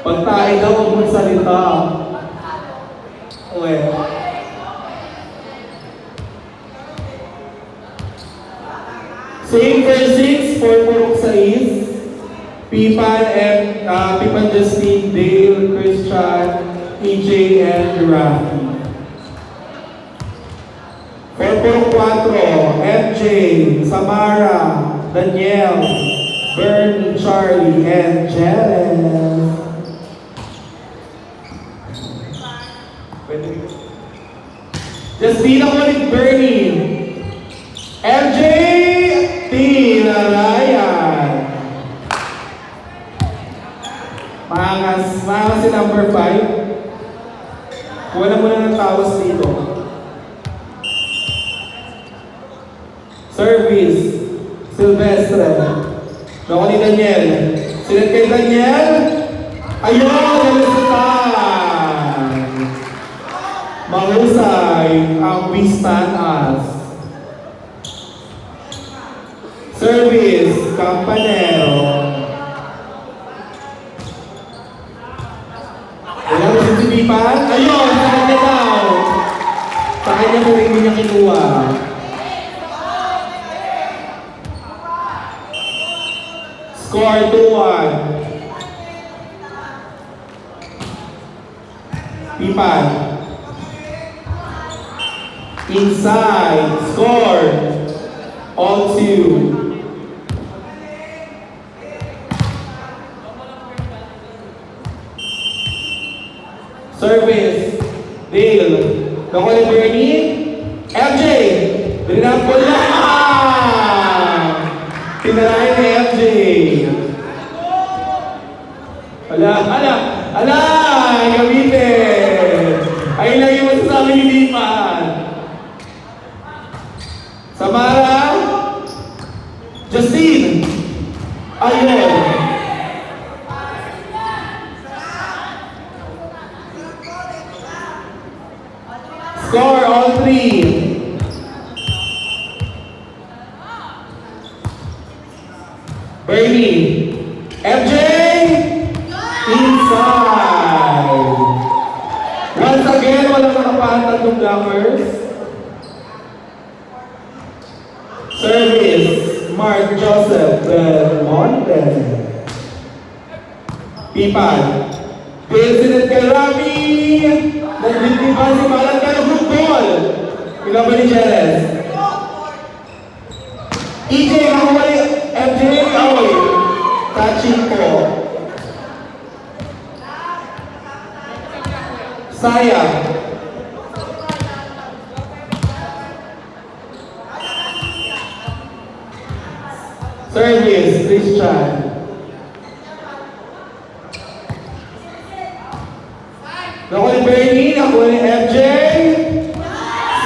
Pagtae daw, huwag mong salita. Okay. Same verse 6, 4-6. Pipan Justine, Dale, Christian, EJ, and Rafi. 4-4, MJ, Samara, Danielle, Bernie, Charlie, and Janice. Justine ako ulit, Bernie. MJ, Tinalayan. Mangas si number 5. Kuha na muna ng tawas dito. Service, Silvestre. Naku ni Daniel. Sinet kay Daniel. Ayun, nalisitan. Mahusay ang Pistanas. Service, Campanero. Wala mo si Pipan? Ayun, sa kanya daw. Sa kanya mo rin niya kinuha. Score 2-1. Pipan. Inside. Score. All 2. Service. Dale. Naku ni Bernie. MJ. Binapol na. Pinarayan ni MJ. Ala, gamitin. Ayun lang yung masasabi ni Pipan. Samara. Justine. Ayun. Score all 3. Bernie. MJ. Inside. Once again, walang nakapahantad ng blockers. Service. Mark Joseph Belmonte. Pipan. President Karami. Nagditipan si Malan ka ng football. Ilan ba ni Jerez? EJ, nakuha ni MJ. Oy. Touching ko. Sayang. Service, Christian. Naku ni Bernie, naku ni MJ.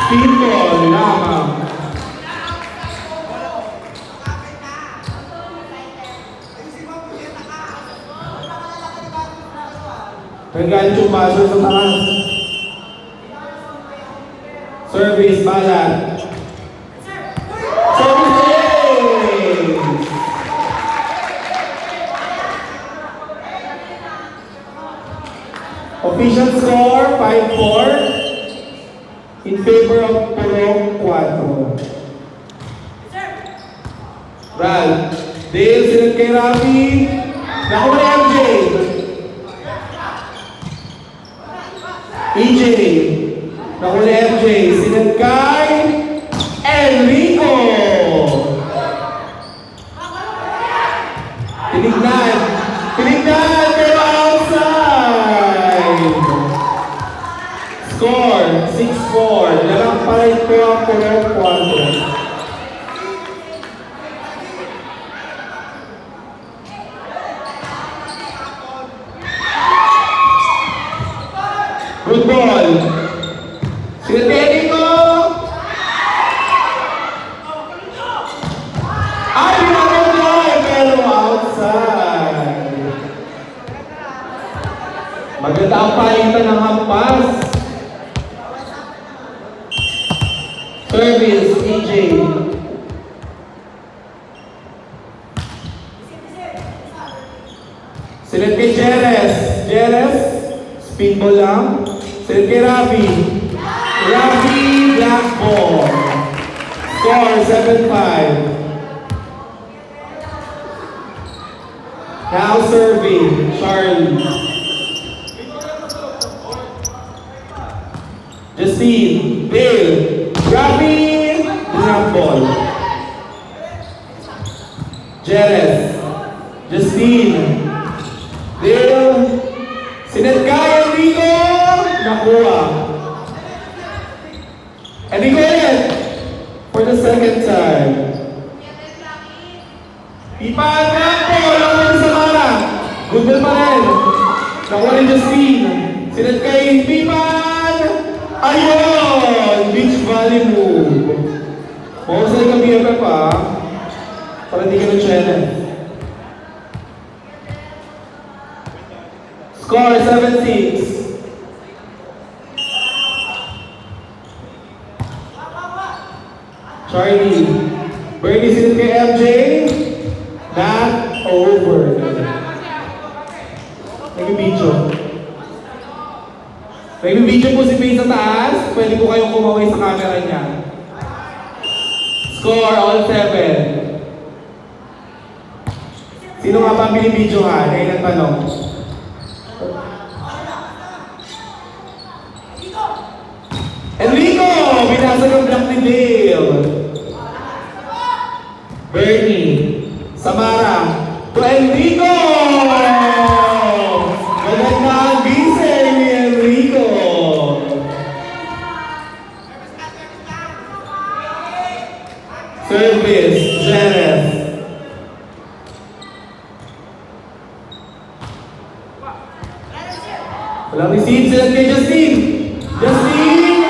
Speed ball, lamang. Nagalit yung buzzer sa taas. Service, Balat. Service ace! Official score, 5-4. In favor of Purong 4. Ralph. Dale, sinat kay Rafi. Naku ni MJ. EJ. Naku ni MJ. Sinat kay Enrico. Tinignan. Pero outside. Score, 6-4. Lalang pa rin po ang Purong 4. Good ball. Sinateli ko. Ay, pinagawin pero outside. Maganda ang palitan ng hampas. Service, EJ. Sinet kay Jerez. Spin ball lang. Send kay Rafi. Rafi, black ball. Score, 7-5. Now serving, Charlie. Justine, Dale, Rafi, black ball. Jerez, Justine, Dale, sinagkaya Enrico, nakuha. Enrico ulit, for the second time. Ipan, black ball, nakuha ni Samara. Good ball pa rin. Nakuha ni Justine. Sinagkaya Ipan. Ayun! Beach volley move. Mahusay ka BFF pa. Para hindi ka na-challenge. Score 7-6. Charlie. Bernie sinit kay MJ. Not over. Nag-video. Nag-video po si Faye sa taas. Pwede po kayong kumaway sa camera niya. Score, all 7. Sino nga ba ang binibidyohan? Ayun ang tanong. Enrico! Binasag ang block ni Dale. Bernie. Samara. To Enrico! Maganda ang gising ni Enrico. Service, Jerez. Walang receive sila kay Justine. Justine!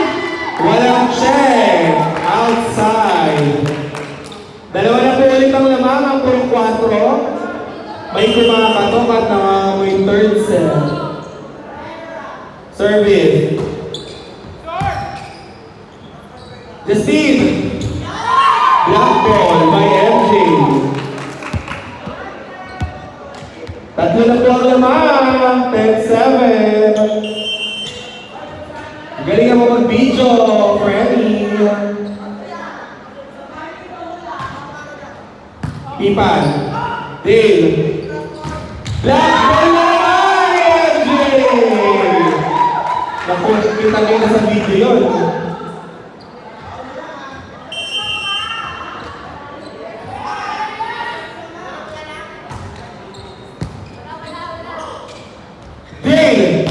Walang check. Outside. Dalawa na po ulit ang lamang, ang puro 4. May kumakatok at nangangamoy third set. Service. Justine. Black ball by MJ. Tatlo na po ang lamang. 10-7. Galing mo mag-video, Freddy. Ipan. Dale. Black ball na naman, MJ! Naku, kita kayo na sa video yun. Dale!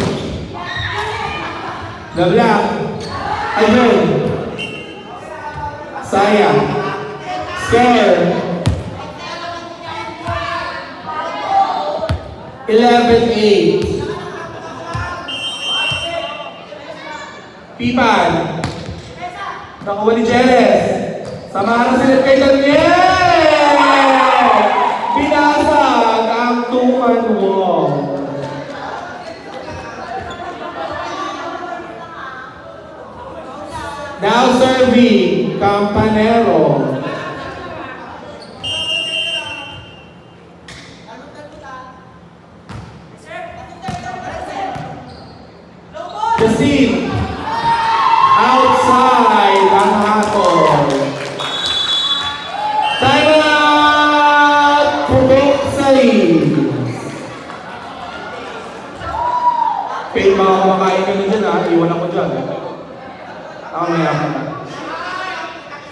The black. Ayun. Sayang. Score. 11-8. Pipan. Nakuha ni Jerez. Samahan na sila kay Daniel. Binasag ang 2-man wall. Now serving, Campanero. Justine. Outside ang hatol. Time out! Pugok sa Pay mga kumakain ka na dyan ha. Iwan ako dyan. Ako mayaman na.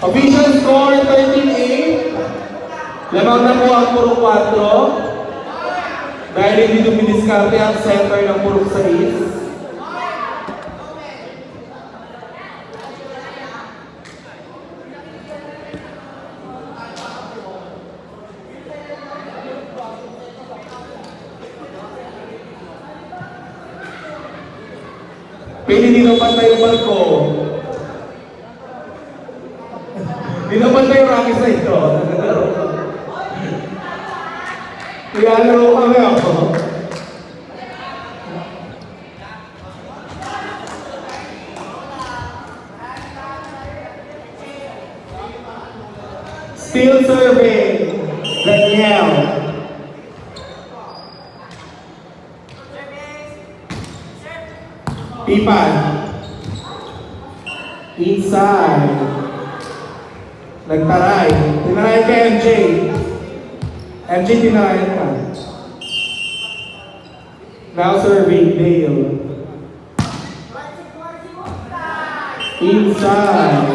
Official score 13-8. Lamang na po ang puro 4. Dahil hindi dumidiskarte ang center ng puro 6. Pininilapan tayo barko. Dinapan tayo rakis na ito. Ilalaro kami ako. Still serving. Daniel. Pipan. Inside. Nagtaray. Tinarayan ka, MJ. MJ, tinarayan ka. Now serving, Dale. Inside.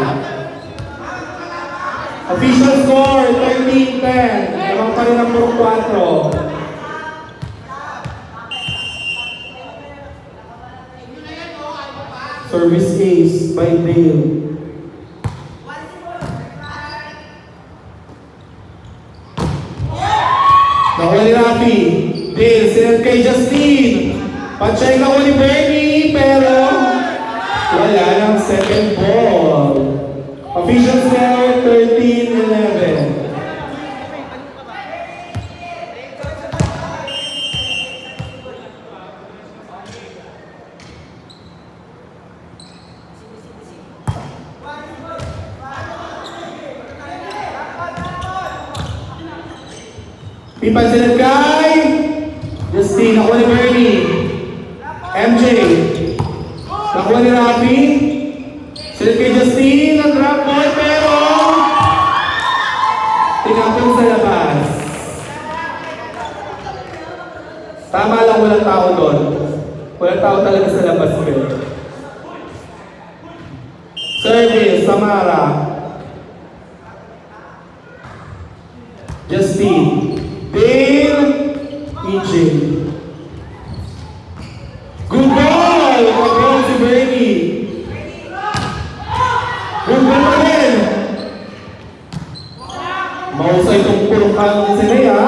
Official score, 13-10. Naman pa rin ang puro 4. Service ace by Dale. Nakuha ni Rafi. Dale, sinend kay Justine. Pacheck na ni Bernie, pero wala ng second ball. Official score, 13-11. Pipan sinend kay Justine, nakuha ni Bernie. MJ, nakuha ni Rafi. Sinend kay Justine, ang drop ball, pero tinapon sa labas. Tama lang, walang tao doon. Walang tao talaga sa labas. Service, Samara. Justine. Dale, EJ. Good ball! Good ball si Bernie. Good ball pa rin. Mahusay itong pulukang si Rhea.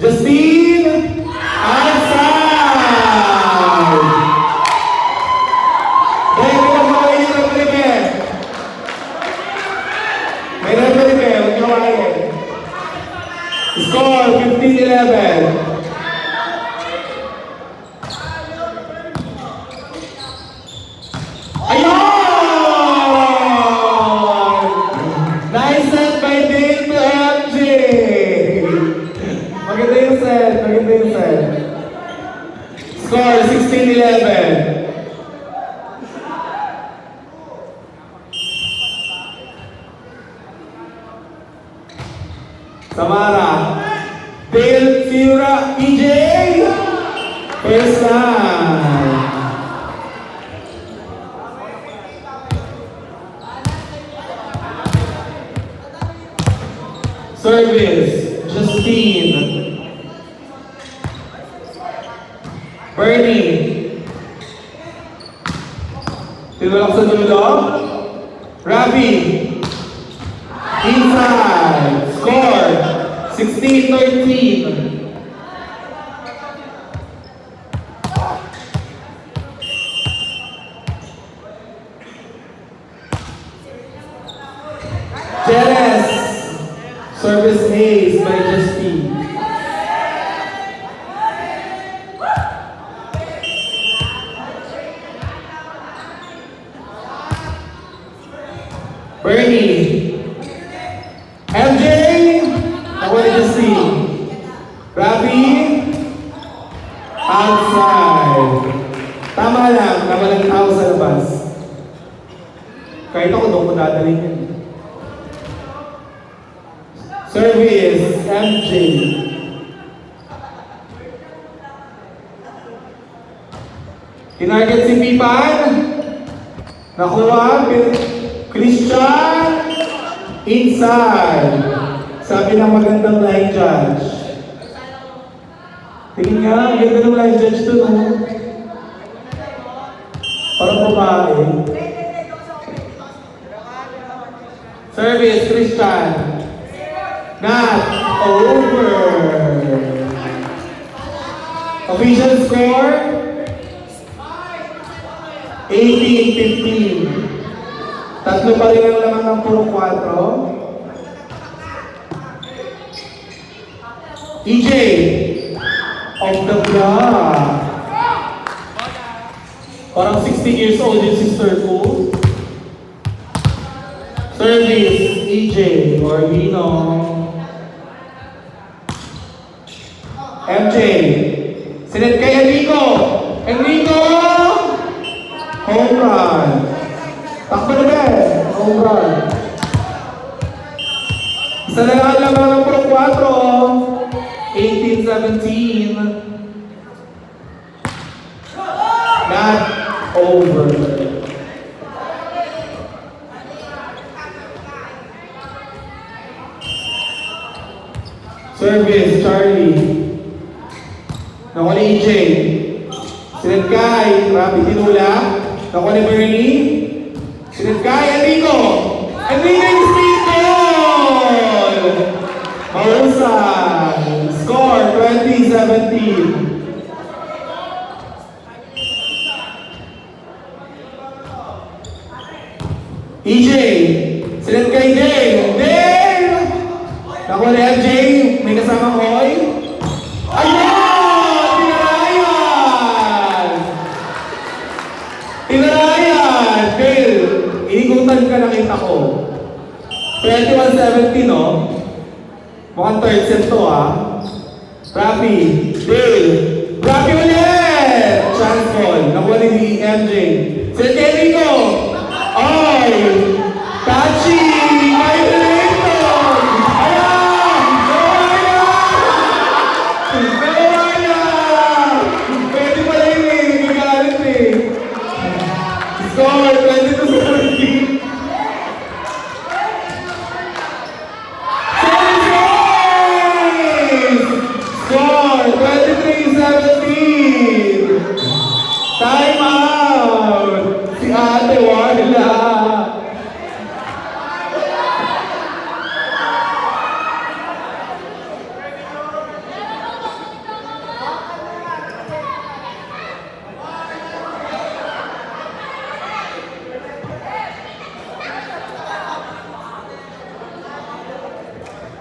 Justine, outside! Dahil bilang makain yung replike. May replike, huwag nyo kain. Score, 15-11. Ayun! Nice set by Dale to MJ. Maganda yung set, maganda yung set. Score, 16-11. Samara. Dale, Sira, EJ. First time. Service, Justine. Bernie. Tinulak sa dulo. Rafi. Inside. Score, 16-13. Jeres. Service ace by Justine. Bernie. MJ. Ako ni Justine. Rafi. Outside. Tama lang, walang tao sa labas. Kahit ako doon ko dadalhin yan. Service, MJ. Tinarget si Pipan. Nakuha, Christian. Inside. Sabi ng magandang line judge. Tingin nga, ganda ng line judge to, no? Parang babae. Service, Christian. Not over. Official score, 18-15. Tatlo pa rin ang laman ng puro 4. EJ, off the block. Parang 16 years old yung sister ko. Service, EJ, Orvino. MJ, sinend kay Enrico. Enrico! run. Takbo na ba? Home run. Isa na lang lamang ng Pro 4. 18-17. Not over. Service, Charlie. Nakuha ni EJ. Sinagkay, Rapi Tinula. Nakuha ni Bernie. Sinagkay, Enrico. Enrico yung speed goal! Mahusay. Score, 20-17. EJ. Sinagkay Dale. Dale! Nakuha ni MJ. May kasamang Hoy. Ayun! Tinarayan! Tinarayan! Dale, inigutan ka, nakita ko. 21-17, no? Mukhang third set to, ha? Rafi, Dale, Rafi ulit! Chance ball, nakuha ni MJ. Set Enrico! Ay! Tachi! Ay, Clayton! Ayan! Nawala! Pwede pala yun eh, nagagalit eh. Score, 22-17. Score, 23-17. Time out! Si Ate Warla.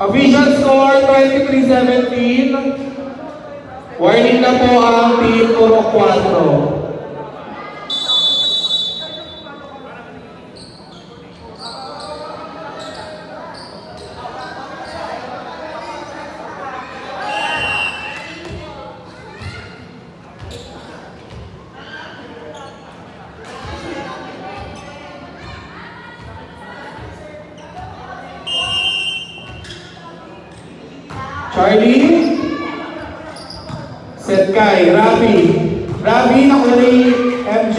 Official score, 23-17. Warning na po ang Team Puro 4. Charlie, set kay Rafi. Rafi, nakuha ni MJ.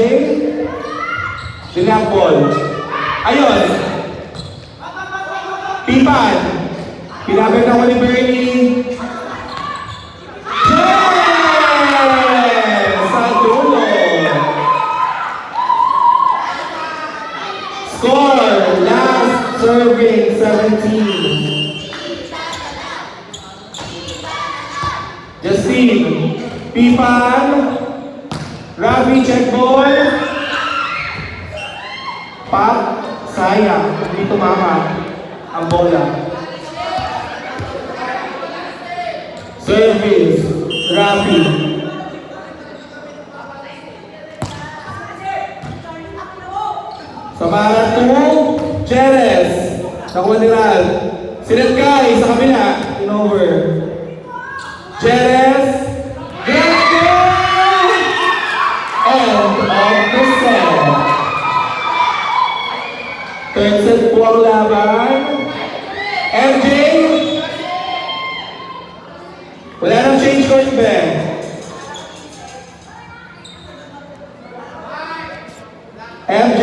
Dinang ball. Ayun. Pipan. Pinabag nakuha ni Bernie. Yes! Sa dulo. Score, last serving, 17. Justine, Pipan, Rafi check ball, Pat, sayang, hindi tumama ang bola. Service, Rafi. Sa para 2, Jerez, nakuha ni Ral. Sinagkay sa kabila, in over. Jerez, great goal! End of the set. Third set po ang laban. MJ, wala nang change court ba? MJ